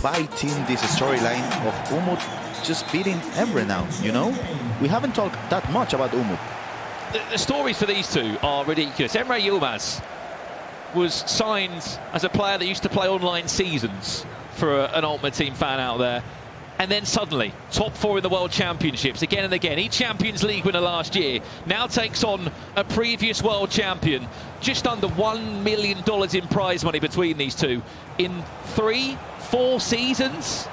biting this storyline of Umut just beating Emre now, you know? We haven't talked that much about Umut. The stories for these two are ridiculous. Emre Yilmaz was signed as a player that used to play online seasons for an Ultimate Team fan out there. And then suddenly, top 4 in the World Championships, again and again. He Champions League winner last year, now takes on a previous World Champion. Just under $1 million in prize money between these two in 3-4 seasons.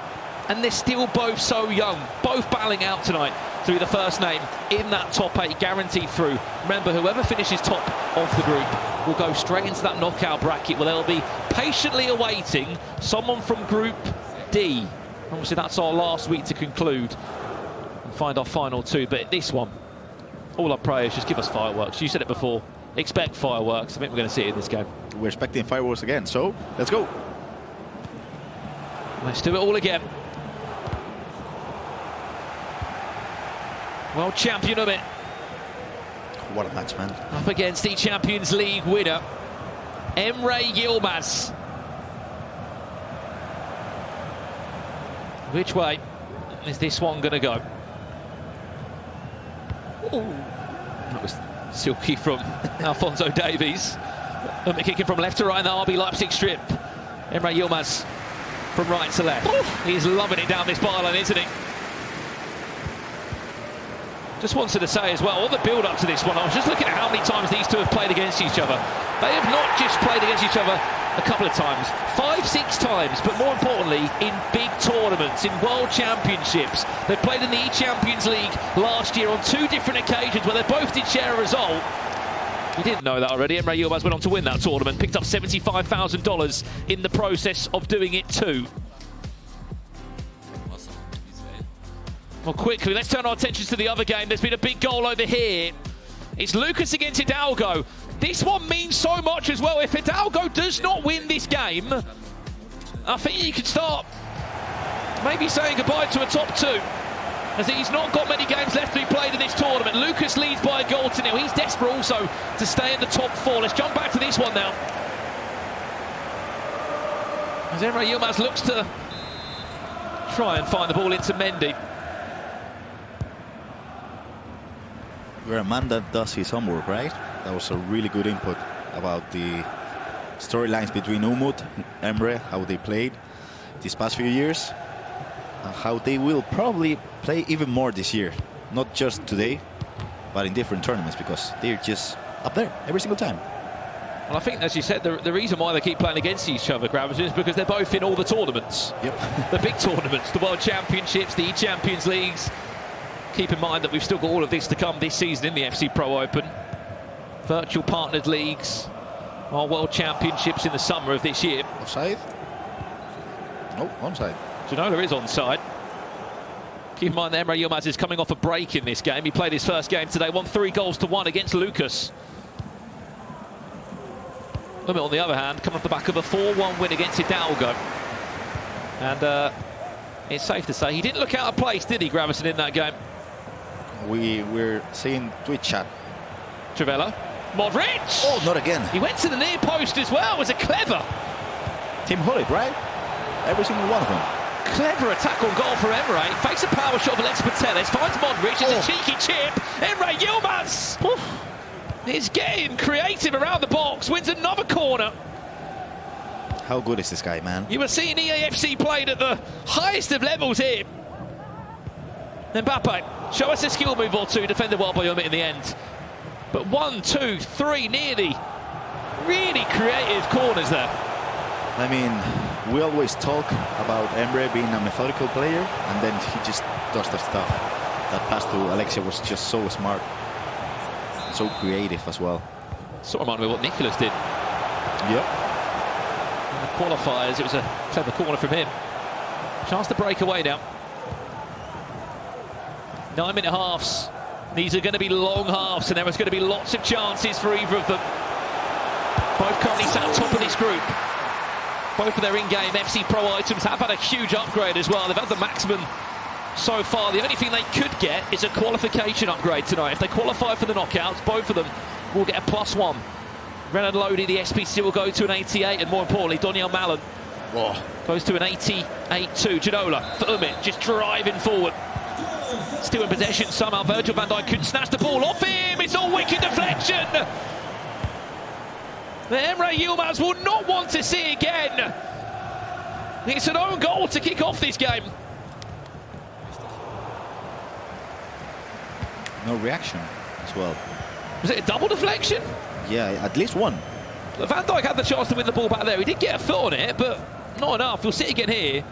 And they're still both so young, both battling out tonight to be the first name in that top 8, guaranteed through. Remember, whoever finishes top of the group will go straight into that knockout bracket, where they'll be patiently awaiting someone from Group D. Obviously, that's our last week to conclude and find our final 2. But this one, all I pray is just give us fireworks. You said it before, expect fireworks. I think we're going to see it in this game. We're expecting fireworks again, so let's go. Let's do it all again. World champion of it. What a match, man. Up against the Champions League winner, Emre Yilmaz. Which way is this one going to go? Ooh. That was silky from Alphonso Davies. Kicking from left to right in the RB Leipzig strip. Emre Yilmaz from right to left. Ooh. He's loving it down this byline, isn't he? Just wanted to say as well, all the build-up to this one, I was just looking at how many times these two have played against each other. They have not just played against each other a couple of times, 5-6 times, but more importantly, in big tournaments, in World Championships. They played in the Champions League last year on 2 different occasions where they both did share a result. You didn't know that already. Emre Yilmaz went on to win that tournament, picked up $75,000 in the process of doing it too. Well, quickly, let's turn our attentions to the other game. There's been a big goal over here. It's Lukas against H1dalgo. This one means so much as well. If H1dalgo does not win this game, I think you could start maybe saying goodbye to a top 2, as he's not got many games left to be played in this tournament. Lukas leads by a goal to 0. He's desperate also to stay in the top 4. Let's jump back to this one now, as Emre Yilmaz looks to try and find the ball into Mendy. We're a man that does his homework, right? That was a really good input about the storylines between Umut and Emre, how they played these past few years, and how they will probably play even more this year. Not just today, but in different tournaments, because they're just up there every single time. Well, I think, as you said, the reason why they keep playing against each other, Gravis, is because they're both in all the tournaments. Yep. The big tournaments, the World Championships, the Champions Leagues. Keep in mind that we've still got all of this to come this season in the FC Pro Open. Virtual partnered leagues, our World Championships in the summer of this year. Offside? No, onside. Do you know there is onside? Keep in mind that Emre Yilmaz is coming off a break in this game. He played his first game today, won 3-1 against Lukas. Limit, on the other hand, coming off the back of a 4-1 win against H1dalgo. And it's safe to say he didn't look out of place, did he, Gravison, in that game? We're seeing Twitch chat. Trivela. Modric! Oh, not again. He went to the near post as well. Was it clever? Team Hullet, right? Every single one of them. Clever attack on goal for Emre. Fakes a power shot of Alexis Putellas. Finds Modric. It's a cheeky chip. Emre Yilmaz is getting creative around the box. Wins another corner. How good is this guy, man? You were seeing EAFC played at the highest of levels here. Mbappe, show us a skill move or two. Defended well by Umut in the end. But 1, 2, 3 nearly. Really creative corners there. I mean, we always talk about Emre being a methodical player, and then he just does the stuff. That pass to Alexia was just so smart. So creative as well. Sort of reminded me of what Nicholas did. Yep. In the qualifiers, it was a clever corner from him. Chance to break away now. 9-minute halves. These are going to be long halves, and there is going to be lots of chances for either of them. Both currently sat top of this group. Both of their in-game FC Pro items have had a huge upgrade as well. They've had the maximum so far. The only thing they could get is a qualification upgrade tonight. If they qualify for the knockouts, both of them will get a +1. Renan Lodi, the SPC, will go to an 88, and more importantly, Doniel Mallon Oh, close to an 88-2. Ginola, Firmit just driving forward. Still in possession somehow. Virgil van Dijk couldn't snatch the ball off him. It's a wicked deflection. The Emre Yilmaz will not want to see again. It's an own goal to kick off this game. No reaction as well. Was it a double deflection? Yeah, at least one. Van Dijk had the chance to win the ball back there. He did get a foot on it, but not enough. We'll see it again here.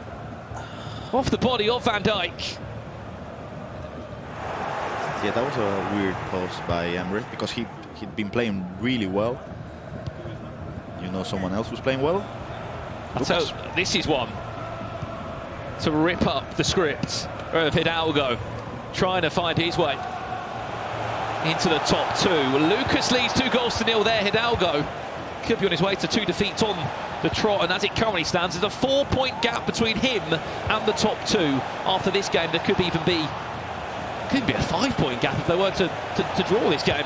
Off the body of Van Dijk. Yeah, that was a weird post by Emre because he'd been playing really well. You know, someone else was playing well. So this is one to rip up the script of H1dalgo, trying to find his way into the top two. Lukas leads 2-0 there. H1dalgo could be on his way to 2 defeats on the trot, and as it currently stands, there's a 4-point gap between him and the top two. After this game, there could even be a 5-point gap if they were to draw this game.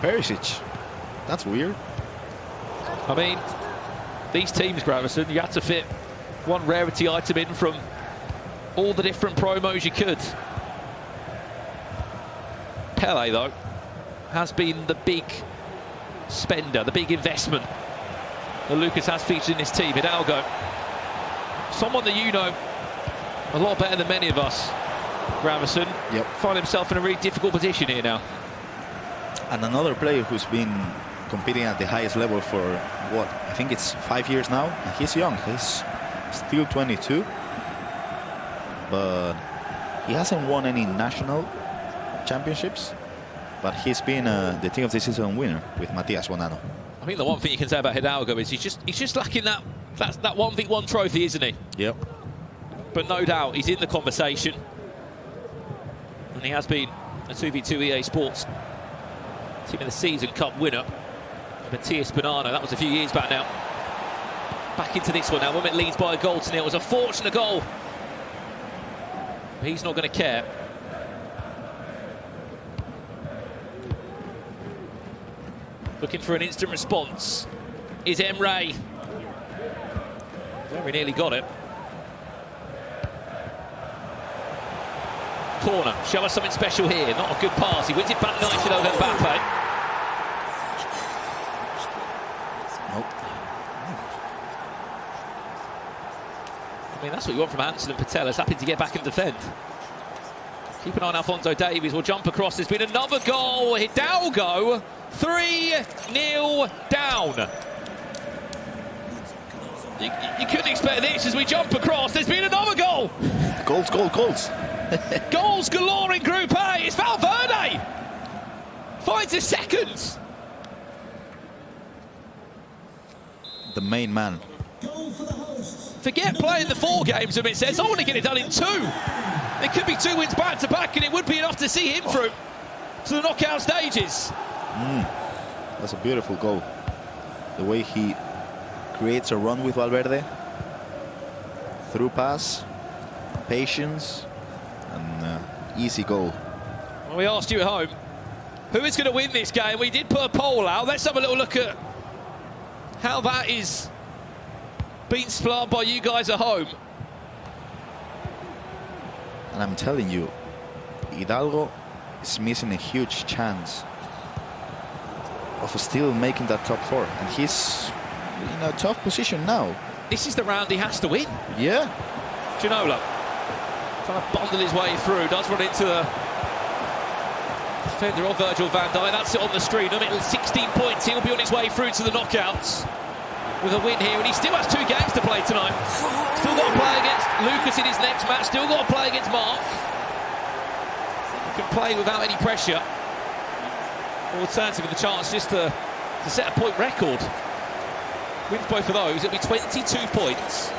Perisic, that's weird. I mean, these teams, Gravison, you had to fit one rarity item in from all the different promos you could. Pele, though, has been the big spender, the big investment that Lukas has featured in his team. H1dalgo, someone that you know a lot better than many of us, Gravison. Yep. Find himself in a really difficult position here now. And another player who's been competing at the highest level for, what, I think it's 5 years now. And he's young, he's still 22. But he hasn't won any national championships. But he's been the team of the season winner with Matias Bonano. I think the one thing you can say about H1dalgo is he's just lacking that 1v1 trophy, isn't he? Yep. But no doubt he's in the conversation, and he has been a 2v2 EA Sports Team of the Season Cup winner. Matias Bonano, that was a few years back now. Back into this one now. Womit leads by a goal to nil. It was a fortunate goal. But he's not going to care. Looking for an instant response is Emre. Very nearly got it. Corner, show us something special here. Not a good pass. He wins it back nicely over Mbappe. Nope. I mean, that's what you want from Hansen and Patel. Is happy to get back and defend. Keep an eye on Alphonso Davies. Will jump across. There's been another goal. H1dalgo 3-0 down. You couldn't expect this as we jump across. There's been another goal. Goals. Goals galore in Group A. It's Valverde. Finds his second. The main man. Forget playing the 4 games, it says. I want to get it done in 2. It could be 2 wins back to back, and it would be enough to see him through to the knockout stages. That's a beautiful goal. The way he creates a run with Valverde. Through pass, patience, and easy goal. Well, we asked you at home, who is going to win this game? We did put a poll out. Let's have a little look at how that is being split by you guys at home. And I'm telling you, H1dalgo is missing a huge chance of still making that top 4. And he's in a tough position now. This is the round he has to win. Yeah. Ginola trying to bundle his way through, does run into the defender of Virgil van Dijk. That's it on the screen. I mean, 16 points. He'll be on his way through to the knockouts with a win here, and he still has 2 games to play tonight. Still got to play against Lukas in his next match. Still got to play against Mark. He can play without any pressure. Alternatively, the chance just to set a point record. Wins both of those, it'll be 22 points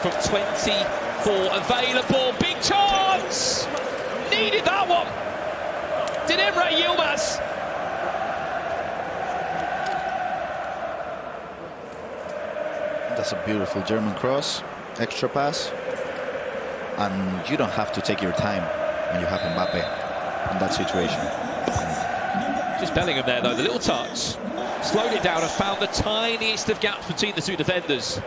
from 24 available. Big chance! Needed that one! Did Emre Yilmaz. That's a beautiful German cross, extra pass. And you don't have to take your time when you have Mbappe in that situation. Just Bellingham there, though, the little touch. slowed it down and found the tiniest of gaps between the two defenders.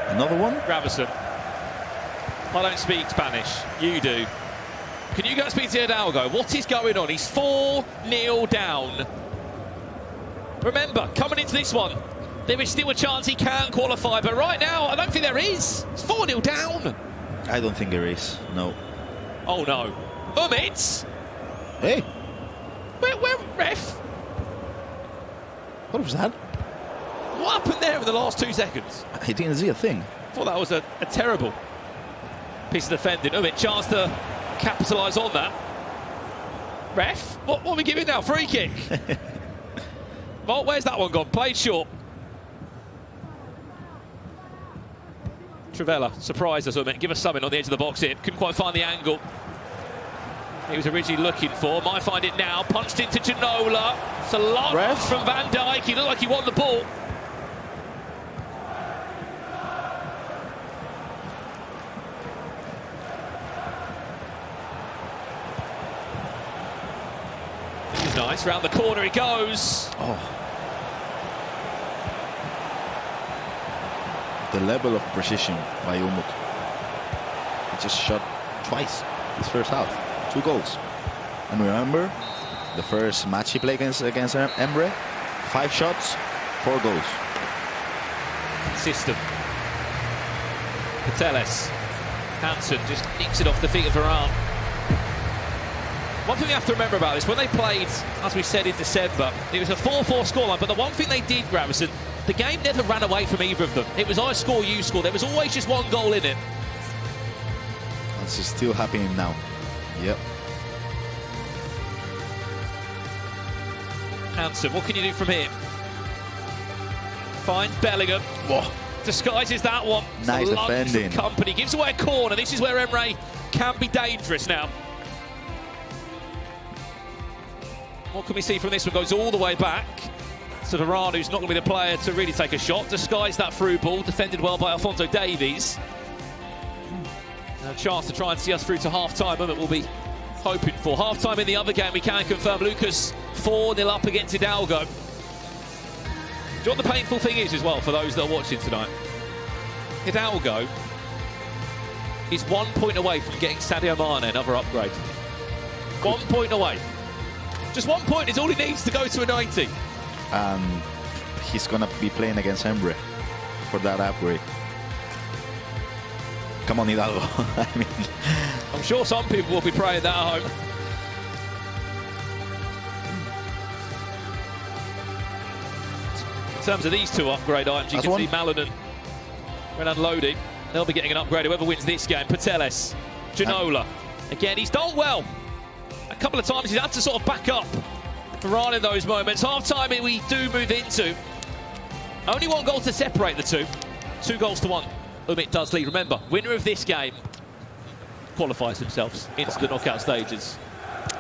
Another one? Gravison. I don't speak Spanish. You do. Can you go and speak to H1dalgo? What is going on? He's 4-0 down. Remember, coming into this one, there is still a chance he can qualify, but right now, I don't think there is. It's 4-0 down. I don't think there is, no. Oh no. Umit! Hey! Where, ref? What was that? What happened there in the last 2 seconds? I didn't see a thing. I thought that was a terrible piece of defending. Umit, chance to capitalise on that. Ref? What are we giving now? Free kick? Well, where's that one gone? Played short. Trivella surprised us, Umit. Give us something on the edge of the box here. Couldn't quite find the angle he was originally looking for. Might find it now. Punched into Ginola. It's a lot from Van Dijk. He looked like he won the ball. This is nice. Round the corner he goes. Oh. The level of precision by Umut. He just shot twice this first half. 2 goals. And remember, the first match he played against Emre, 5 shots, 4 goals. System. Pateles. Hansen just nicks it off the feet of Varane. One thing we have to remember about this, when they played, as we said, in December, it was a 4-4 scoreline, but the one thing they did, Gravison, the game never ran away from either of them. It was I score, you score. There was always just 1 goal in it. This is still happening now. Yep. Hansen, what can you do from here? Finds Bellingham. Whoa. Disguises that one. Nice defending. Company gives away a corner. This is where Emre can be dangerous now. What can we see from this one? Goes all the way back to Varane, who's not going to be the player to really take a shot. Disguised that through ball, defended well by Alphonso Davies. A chance to try and see us through to half-time, that we'll be hoping for. Half-time in the other game, we can confirm Lukas 4-0 up against H1dalgo. Do you know what the painful thing is as well for those that are watching tonight? H1dalgo is 1 point away from getting Sadio Mane another upgrade. 1 point away. Just 1 point is all he needs to go to a 90. And he's gonna be playing against Emre for that upgrade. Come on, Hidalgo. I mean, I'm sure some people will be praying that at home. In terms of these 2 upgrade items, you can see Malinan when unloading. They'll be getting an upgrade. Whoever wins this game, Pateles, Ginola. Again, he's done well. A couple of times he's had to sort of back up Varane in those moments. Half-time we do move into. Only 1 goal to separate the 2. 2 goals to 1. Umit does lead. Remember, winner of this game qualifies themselves into the knockout stages.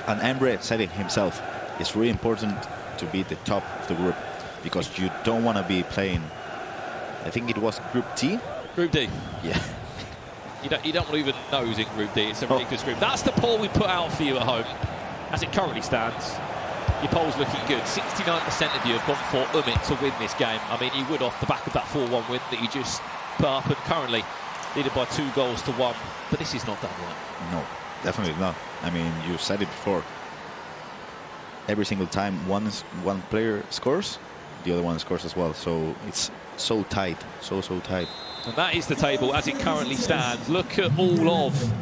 And Emre said it himself. It's really important to be at the top of the group because you don't want to be playing. I think it was Group D. Group D. Yeah. You don't want to even know who's in Group D. It's a ridiculous group. That's the poll we put out for you at home. As it currently stands, your poll's looking good. 69% of you have gone for Umit to win this game. I mean, you would off the back of that 4-1 win that you just put up, and currently leaded by 2 goals to 1. But this is not done right. No, definitely not. I mean, you said it before. Every single time one player scores, the other one scores as well. So it's so tight, so tight. And that is the table as it currently stands. Look at all of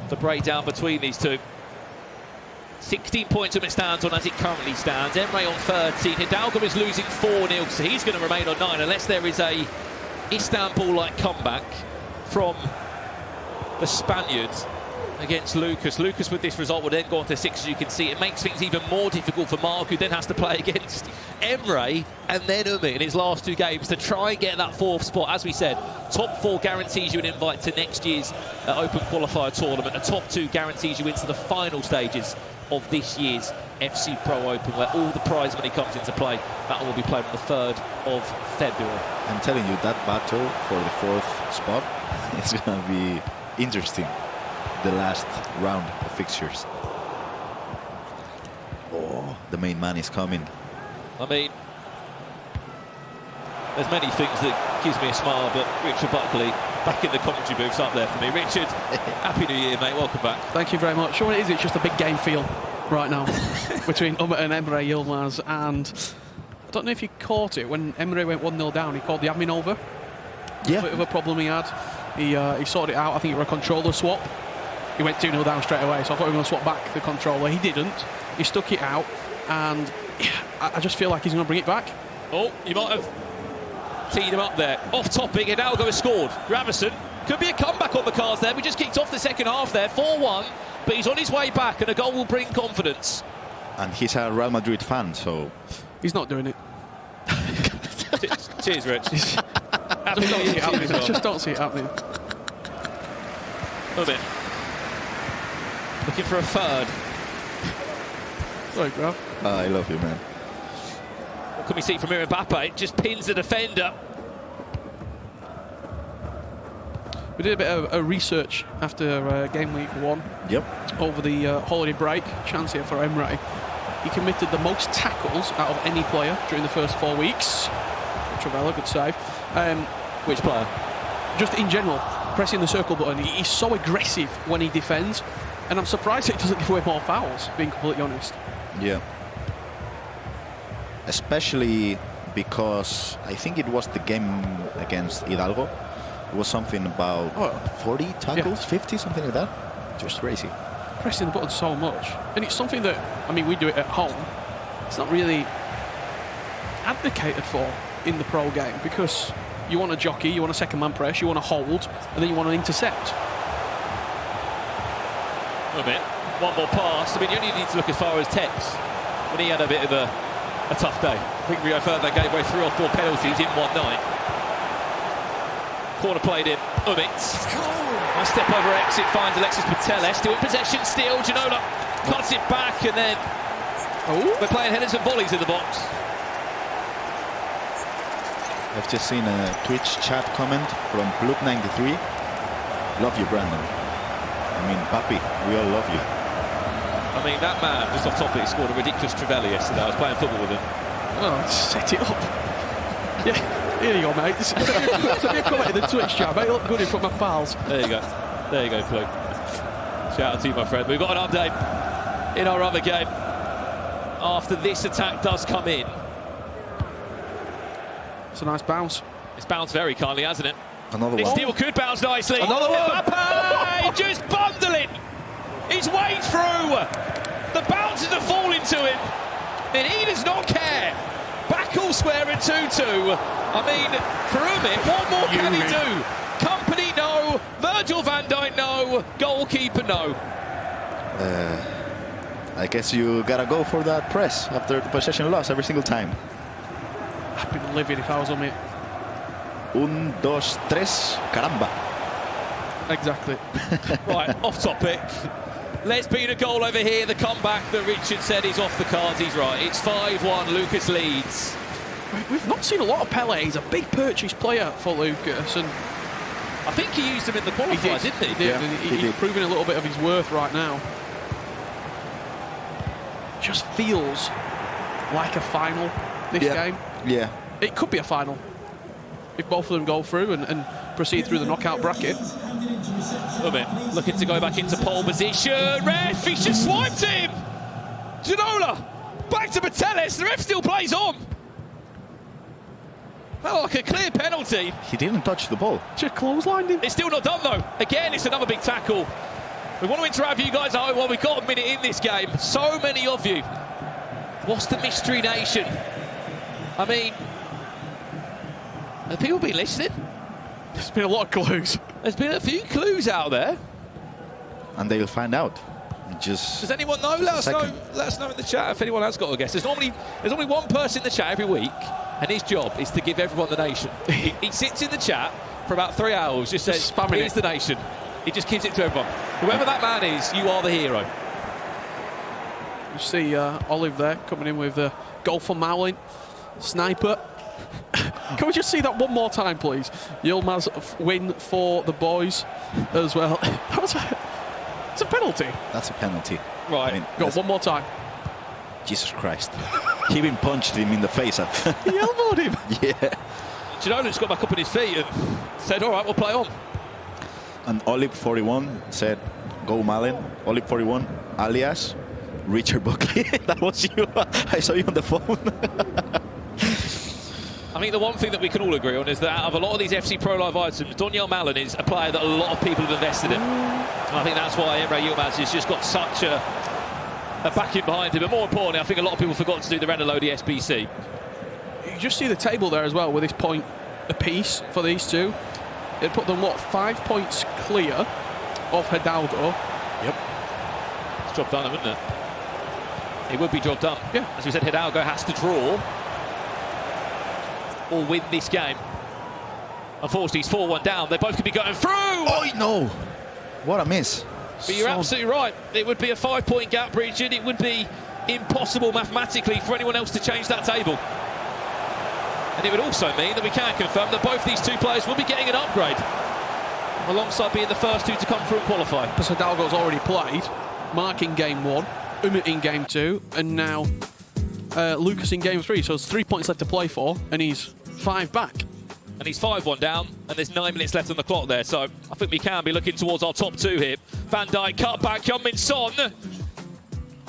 the breakdown between these 2. 16 points Umit stands on as it currently stands. Emre on 13. H1dalgo is losing 4-0, so he's going to remain on 9 unless there is a Istanbul-like comeback from the Spaniards against Lukas. Lukas with this result would then go on to 6, as you can see. It makes things even more difficult for Mark, who then has to play against Emre and then Umit in his last 2 games to try and get that 4th spot. As we said, top 4 guarantees you an invite to next year's Open Qualifier tournament. The top 2 guarantees you into the final stages of this year's FC Pro Open, where all the prize money comes into play. That will be played on the 3rd of February. I'm telling you, that battle for the 4th spot is going to be interesting. The last round of fixtures. the main man is coming. I mean, there's many things that gives me a smile, but Richard Buckley back in the commentary booth's up there for me. Richard, happy New Year, mate. Welcome back. Thank you very much. Sure, it is. It's just a big game feel right now between Umut and Emre Yilmaz, and I don't know if you caught it when Emre went 1-0 down. He called the admin over. Yeah. A bit of a problem he had. He sorted it out. I think it was a controller swap. He went 2-0 down straight away, so I thought he was going to swap back the controller. He didn't. He stuck it out, and I just feel like he's going to bring it back. Oh, you might have teed him up there. Off topic, H1dalgo has scored. Gravison, could be a comeback on the cards there. We just kicked off the second half there, 4-1, but he's on his way back, and a goal will bring confidence. And he's a Real Madrid fan, so... He's not doing it. Cheers, Rich. Just don't see it happening. A bit. Looking for a third. Sorry, Grav. I love you, man. What can we see from Mbappe? It just pins the defender. We did a bit of research after game week 1. Yep. Over the holiday break. Chance here for Emre. He committed the most tackles out of any player during the first 4 weeks. Travella, good save. Which player? Just in general, pressing the circle button. He's so aggressive when he defends, and I'm surprised it doesn't give away more fouls, being completely honest. Yeah. Especially because I think it was the game against Hidalgo. It was something about 40 tackles, 50, something like that. Just crazy. Pressing the button so much. And it's something that, I mean, we do it at home. It's not really advocated for in the pro game, because you want a jockey, you want a second man press, you want to hold, and then you want to intercept. A bit. One more pass. I mean, you only need to look as far as Tex when he had a bit of a tough day. I think we go further, that gave away 3 or 4 penalties in one night. Corner played in. Umut. Nice step over exit, finds Alexis Pateles. Still in possession, still. Ginola cuts it back, and then we're playing headers and volleys in the box. I've just seen a Twitch chat comment from Bloop93. Love you, Brandon. I mean, Papi, we all love you. I mean, that man, just off topic, scored a ridiculous Trivela yesterday. I was playing football with him. Oh, set it up. Yeah, here you go, mate. So you comment in the Twitch chat, mate. You look good in front of my pals. There you go. There you go, Fluke. Shout out to you, my friend. We've got an update in our other game. After this attack does come in. It's a nice bounce. It's bounced very kindly, hasn't it? Another It one. still could bounce nicely. Another one. Mbappe just bundling his way through. The bounces are falling to him, and he does not care. Back all square and 2-2. I mean, for Umut, what more can he do? Company, no. Virgil van Dijk, no. Goalkeeper, no. I guess you gotta go for that press after the possession loss every single time. I'd be livid if I was on it. 1, 2, 3, caramba. Exactly. Right, off topic. Let's beat a goal over here. The comeback that Richard said is off the cards. He's right. It's 5-1. Lukas leads. We've not seen a lot of Pele. He's a big purchase player for Lukas, and I think he used him in the qualifiers, didn't he? He did. Yeah, And he he's did. proving a little bit of his worth right now. Just feels like a final, this game. Yeah. It could be a final if both of them go through and proceed through the knockout bracket. Umut looking to go back into pole position. Ref, he just swiped him. Ginola back to Pateles. The ref still plays on. Felt like a clear penalty. He didn't touch the ball. Just clotheslined him. It's still not done though. Again, it's another big tackle. We want to interact with you guys at home while we've got a minute in this game. So many of you. What's the mystery nation? I mean, have people been listening? There's been a lot of clues. There's been a few clues out there. And they'll find out. Just Does anyone know? Let us know. Let us know in the chat if anyone has got a guess. There's only one person in the chat every week, and his job is to give everyone the nation. he sits in the chat for about 3 hours, just says, spamming "Here's it." the nation." He just gives it to everyone. Whoever that man is, you are the hero. You see Olive there coming in with a goal for Mowling. Sniper. Can we just see that one more time, please? Yilmaz win for the boys as well. It's a penalty. That's a penalty. Right. I mean, Go on, one more time. Jesus Christ. He even punched him in the face. He elbowed him. Yeah. Ginola's just got back up on his feet and said, all right, we'll play on. And Olive41 said, go Malin. Olive41, alias Richard Buckley. That was you. I saw you on the phone. I think the one thing that we can all agree on is that out of a lot of these FC Pro Live items, Donyell Mallon is a player that a lot of people have invested in. And I think that's why Emre Yilmaz has just got such a backing behind him. But more importantly, I think a lot of people forgot to do the Renalodi SBC. You just see the table there as well with this point apiece for these two. It put them, what, 5 points clear of H1dalgo. Yep. It's job done, wouldn't it? It would be job done. Yeah. As we said, H1dalgo has to draw or win this game. Unfortunately, he's 4-1 down. They both could be going through. Oh, no. What a miss. But you're absolutely right. It would be a 5-point gap, Bridget. It would be impossible mathematically for anyone else to change that table. And it would also mean that we can confirm that both these two players will be getting an upgrade, alongside being the first two to come through and qualify. Because H1dalgo's already played. Mark in game 1, Umut in game 2, and now Lukas in game 3. So there's 3 points left to play for, and he's 5 back. And he's 5-1 down, and there's 9 minutes left on the clock there. So I think we can be looking towards our top 2 here. Van Dijk, cut back, Heung-min Son.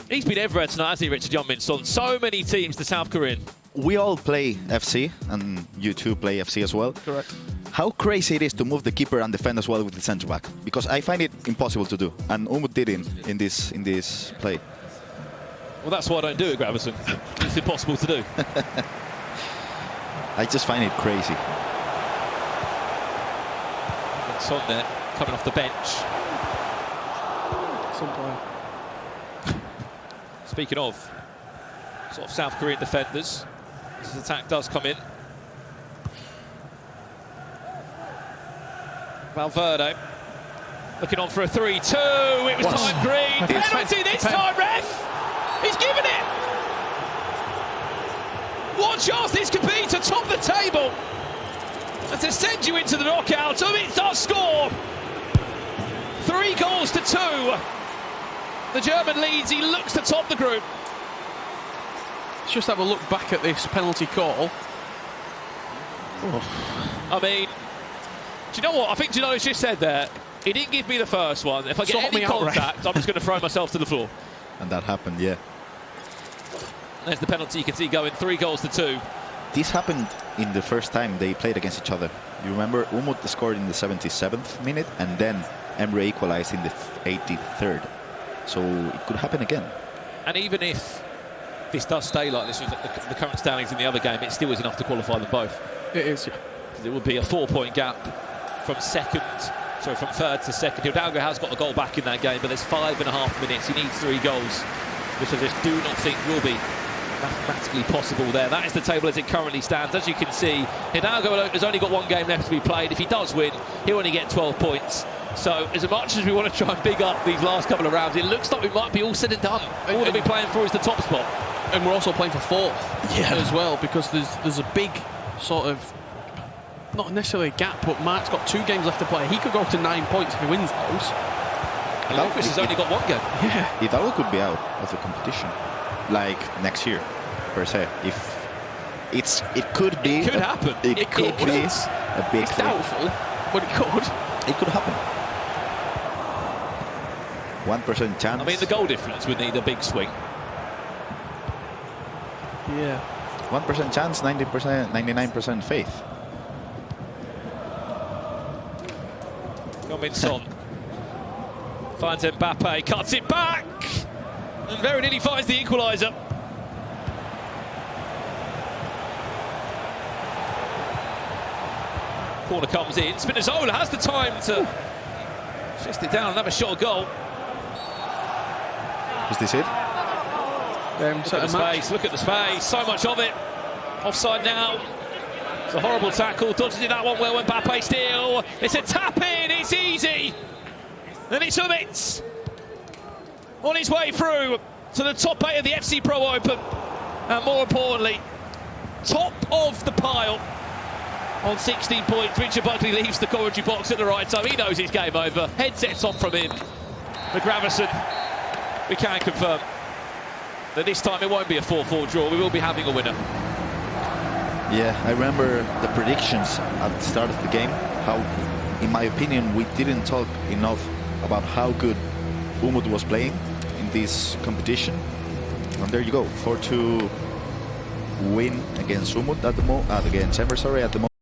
He's been everywhere tonight, hasn't he, Richard Heung-min Son? So many teams, the South Korean. We all play FC, and you two play FC as well. Correct. How crazy it is to move the keeper and defend as well with the centre back, because I find it impossible to do, and Umut did in this play. Well, that's why I don't do it, Gravison. It's impossible to do. I just find it crazy. And Son there, coming off the bench. Some player. Speaking of sort of South Korean defenders, this attack does come in. Valverde looking on for a 3-2. It was time green. Penalty this time, ref! He's given it! What chance this could be to top the table and to send you into the knockout. It does score! 3 goals to 2. The German leads. He looks to top the group. Let's just have a look back at this penalty call. I mean, do you know what? I think Ginola's just said there, he didn't give me the first one. If I get any contact, I'm just going to throw myself to the floor. And that happened, yeah. There's the penalty you can see going, 3 goals to 2. This happened in the first time they played against each other. You remember Umut scored in the 77th minute, and then Emre equalized in the 83rd. So it could happen again. And even if this does stay like this with the current standings in the other game, it still is enough to qualify them both. It is, yeah. It would be a 4-point gap from third to second. H1dalgo has got the goal back in that game, but there's 5.5 minutes. He needs 3 goals, which I just do not think will be mathematically possible there. That is the table as it currently stands. As you can see, H1dalgo has only got 1 game left to be played. If he does win, he'll only get 12 points. So as much as we want to try and big up these last couple of rounds, it looks like we might be all said and done. All we'll be playing for is the top spot. And we're also playing for 4th as well, because there's a big sort of, not necessarily a gap, but Mark's got 2 games left to play. He could go up to 9 points if he wins those. And Lukas has only got 1 game. Yeah. H1dalgo could be out of the competition, like next year, per se. If it could be. It could happen. It could be a big It's thing. doubtful, but it could. It could happen. 1% chance. I mean, the goal difference would need a big swing. Yeah. 1% chance, 90%, 99% faith. Heung-min Son finds Mbappe, cuts it back, and very nearly finds the equaliser. Corner comes in. Spinazzola has the time to chest it down and have a shot at goal. Is this it? Look at the space, look at the space, so much of it. Offside now. It's a horrible tackle, dodges in that one well when Mbappe still. It's a tap in, it's easy. And it's Umut on his way through to the top 8 of the FC Pro Open. And more importantly, top of the pile on 16 points. Richard Buckley leaves the commentary box at the right time. He knows it's game over. Headsets off from him. The Gravison, we can confirm. that this time it won't be a 4-4 draw. We will be having a winner. Yeah, I remember the predictions at the start of the game. How, in my opinion, we didn't talk enough about how good Umut was playing in this competition. And there you go, 4-2 win against Umut at the against Emre, sorry, at the moment.